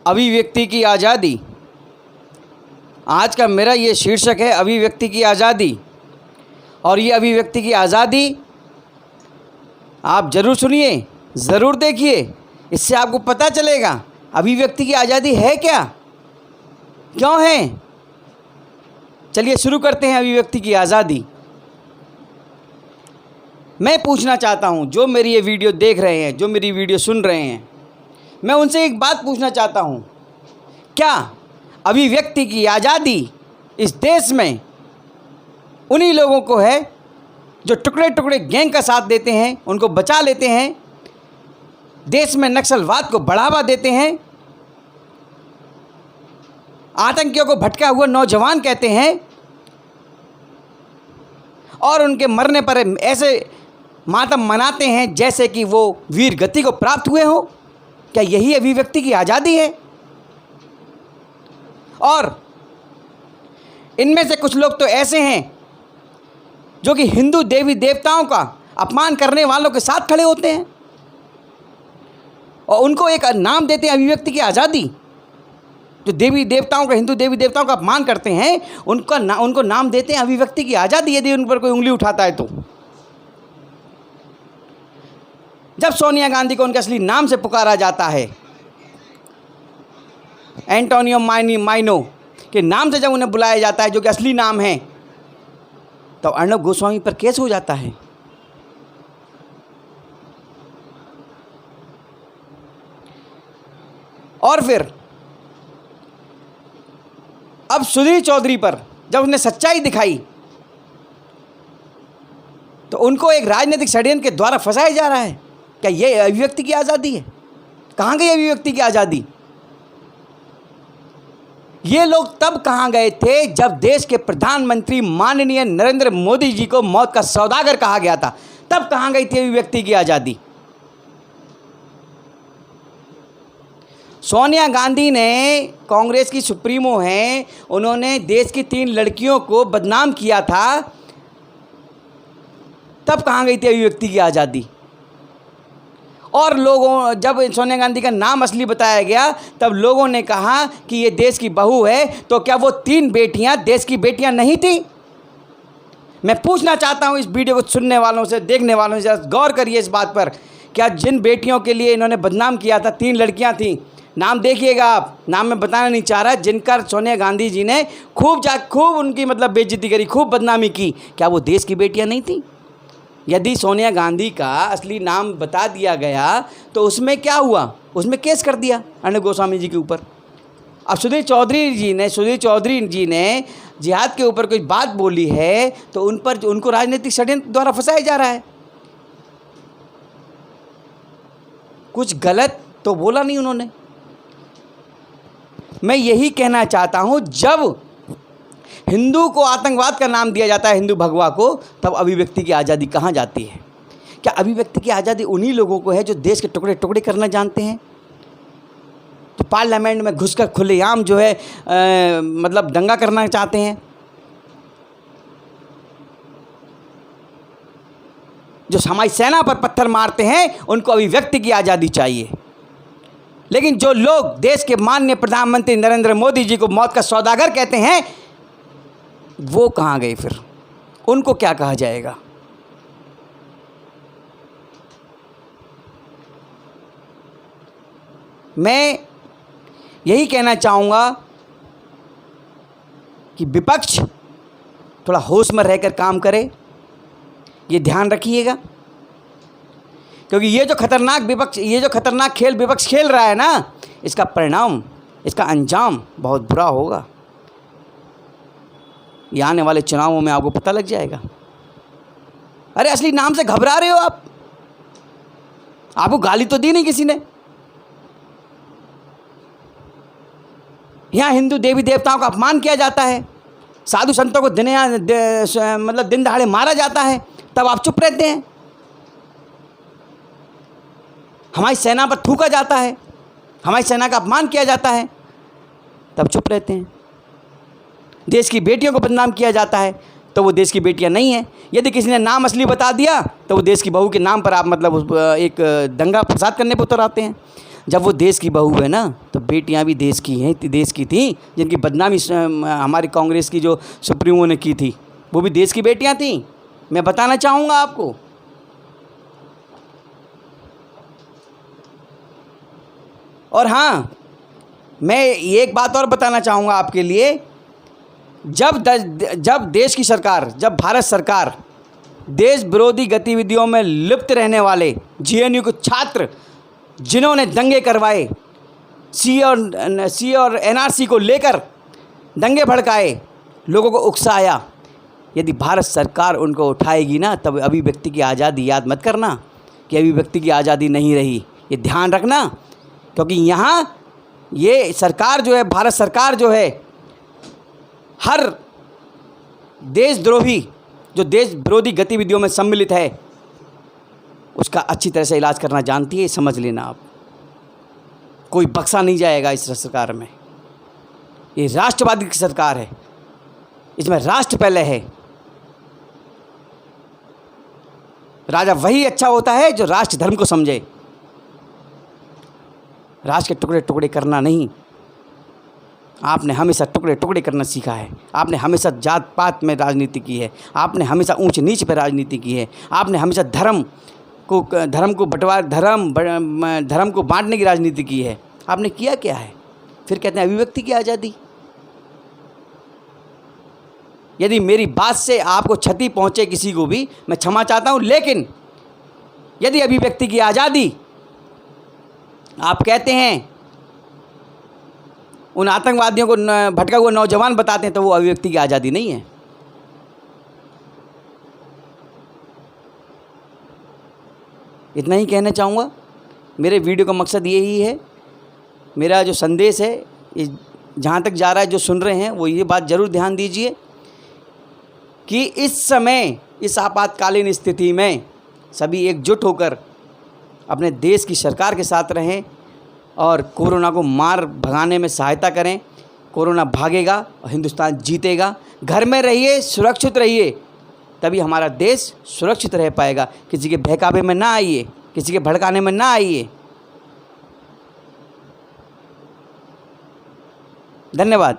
अभिव्यक्ति की आज़ादी। आज का मेरा ये शीर्षक है अभिव्यक्ति की आज़ादी। और ये अभिव्यक्ति की आज़ादी आप ज़रूर सुनिए, ज़रूर देखिए, इससे आपको पता चलेगा अभिव्यक्ति की आज़ादी है क्या, क्यों है। चलिए शुरू करते हैं अभिव्यक्ति की आज़ादी। मैं पूछना चाहता हूँ, जो मेरी ये वीडियो देख रहे हैं, जो मेरी वीडियो सुन रहे हैं, मैं उनसे एक बात पूछना चाहता हूँ, क्या अभिव्यक्ति की आज़ादी इस देश में उन्हीं लोगों को है जो टुकड़े टुकड़े गैंग का साथ देते हैं, उनको बचा लेते हैं, देश में नक्सलवाद को बढ़ावा देते हैं, आतंकियों को भटका हुआ नौजवान कहते हैं और उनके मरने पर ऐसे मातम मनाते हैं जैसे कि वो वीर गति को प्राप्त हुए हो? क्या यही अभिव्यक्ति की आज़ादी है? और इनमें से कुछ लोग तो ऐसे हैं जो कि हिंदू देवी देवताओं का अपमान करने वालों के साथ खड़े होते हैं और उनको एक नाम देते हैं अभिव्यक्ति की आज़ादी। जो देवी देवताओं का, हिंदू देवी देवताओं का अपमान करते हैं, उनको नाम देते हैं अभिव्यक्ति की आज़ादी, यदि उन पर कोई उंगली उठाता है तो। जब सोनिया गांधी को उनके असली नाम से पुकारा जाता है, एंटोनियो माइनो के नाम से जब उन्हें बुलाया जाता है, जो कि असली नाम है, तो अर्णब गोस्वामी पर केस हो जाता है। और फिर अब सुधीर चौधरी पर जब उसने सच्चाई दिखाई तो उनको एक राजनीतिक षड्यंत्र के द्वारा फंसाया जा रहा है। क्या ये अभिव्यक्ति की आज़ादी है? कहाँ गई अभिव्यक्ति की आज़ादी? ये लोग तब कहाँ गए थे जब देश के प्रधानमंत्री माननीय नरेंद्र मोदी जी को मौत का सौदागर कहा गया था। तब कहाँ गई थी अभिव्यक्ति की आज़ादी? सोनिया गांधी ने, कांग्रेस की सुप्रीमो हैं, उन्होंने देश की 3 लड़कियों को बदनाम किया था। तब कहाँ गई थी अभिव्यक्ति की आज़ादी? और लोगों, जब सोनिया गांधी का नाम असली बताया गया तब लोगों ने कहा कि ये देश की बहू है, तो क्या वो 3 बेटियां देश की बेटियां नहीं थी? मैं पूछना चाहता हूं इस वीडियो को सुनने वालों से, देखने वालों से, गौर करिए इस बात पर। क्या जिन बेटियों के लिए इन्होंने बदनाम किया था, 3 लड़कियां थीं, नाम देखिएगा आप, नाम मैं बताना नहीं चाह रहा, जिनका सोनिया गांधी जी ने खूब उनकी मतलब बेइज्जती करी, खूब बदनामी की, क्या वो देश की बेटियां नहीं थी? यदि सोनिया गांधी का असली नाम बता दिया गया तो उसमें क्या हुआ? उसमें केस कर दिया अर्णब गोस्वामी जी के ऊपर। अब सुधीर चौधरी जी ने जिहाद के ऊपर कोई बात बोली है तो उनको राजनीतिक षड्यंत्र द्वारा फंसाया जा रहा है। कुछ गलत तो बोला नहीं उन्होंने। मैं यही कहना चाहता हूं, जब हिंदू को आतंकवाद का नाम दिया जाता है, हिंदू भगवा को, तब अभिव्यक्ति की आज़ादी कहाँ जाती है? क्या अभिव्यक्ति की आज़ादी उन्हीं लोगों को है जो देश के टुकड़े टुकड़े करना जानते हैं, तो पार्लियामेंट में घुसकर खुलेआम जो है मतलब दंगा करना चाहते हैं, जो हमारी सेना पर पत्थर मारते हैं, उनको अभिव्यक्ति की आज़ादी चाहिए। लेकिन जो लोग देश के माननीय प्रधानमंत्री नरेंद्र मोदी जी को मौत का सौदागर कहते हैं, वो कहाँ गए फिर? उनको क्या कहा जाएगा? मैं यही कहना चाहूँगा कि विपक्ष थोड़ा होश में रहकर काम करे, ये ध्यान रखिएगा, क्योंकि ये जो खतरनाक खेल विपक्ष खेल रहा है ना, इसका परिणाम, इसका अंजाम बहुत बुरा होगा। ये आने वाले चुनावों में आपको पता लग जाएगा। अरे असली नाम से घबरा रहे हो आप? आपको गाली तो दी नहीं किसी ने। यहाँ हिंदू देवी देवताओं का अपमान किया जाता है, साधु संतों को दिन दहाड़े मारा जाता है, तब आप चुप रहते हैं। हमारी सेना पर थूका जाता है, हमारी सेना का अपमान किया जाता है, तब चुप रहते हैं। देश की बेटियों को बदनाम किया जाता है तो वो देश की बेटियां नहीं हैं। यदि किसी ने नाम असली बता दिया तो वो देश की बहू के नाम पर आप मतलब एक दंगा फसाद करने पर उतर आते हैं। जब वो देश की बहू है ना, तो बेटियां भी देश की हैं, देश की थी, जिनकी बदनामी हमारी कांग्रेस की जो सुप्रीमो ने की थी, वो भी देश की बेटियां थी। मैं बताना चाहूँगा आपको। और हाँ, मैं एक बात और बताना चाहूँगा आपके लिए, जब देश की सरकार, जब भारत सरकार देश विरोधी गतिविधियों में लिप्त रहने वाले जेएनयू के छात्र जिन्होंने दंगे करवाए, सी और एनआरसी को लेकर दंगे भड़काए, लोगों को उकसाया, यदि भारत सरकार उनको उठाएगी ना, तब अभिव्यक्ति की आज़ादी, याद मत करना कि अभिव्यक्ति की आज़ादी नहीं रही, ये ध्यान रखना। क्योंकि यहाँ ये सरकार जो है, भारत सरकार जो है, हर देशद्रोही जो देश विरोधी गतिविधियों में सम्मिलित है, उसका अच्छी तरह से इलाज करना जानती है, समझ लेना आप। कोई बख्शा नहीं जाएगा इस सरकार में। ये राष्ट्रवादी की सरकार है, इसमें राष्ट्र पहले है। राजा वही अच्छा होता है जो राष्ट्र धर्म को समझे, राष्ट्र के टुकड़े टुकड़े करना नहीं। आपने हमेशा टुकड़े टुकड़े करना सीखा है, आपने हमेशा जात पात में राजनीति की है, आपने हमेशा ऊंच नीच पर राजनीति की है, आपने हमेशा धर्म को बांटने की राजनीति की है। आपने किया क्या है? फिर कहते हैं अभिव्यक्ति की आज़ादी। यदि मेरी बात से आपको क्षति पहुंचे किसी को भी, मैं क्षमा चाहता हूं, लेकिन यदि अभिव्यक्ति की आज़ादी आप कहते हैं, उन आतंकवादियों को भटका हुआ नौजवान बताते हैं, तो वो अभिव्यक्ति की आज़ादी नहीं है। इतना ही कहना चाहूँगा। मेरे वीडियो का मकसद यही है, मेरा जो संदेश है, जहाँ तक जा रहा है, जो सुन रहे हैं वो ये बात ज़रूर ध्यान दीजिए कि इस समय, इस आपातकालीन स्थिति में सभी एकजुट होकर अपने देश की सरकार के साथ रहें और कोरोना को मार भगाने में सहायता करें। कोरोना भागेगा और हिंदुस्तान जीतेगा। घर में रहिए, सुरक्षित रहिए, तभी हमारा देश सुरक्षित रह पाएगा। किसी के बहकावे में ना आइए, किसी के भड़काने में ना आइए। धन्यवाद।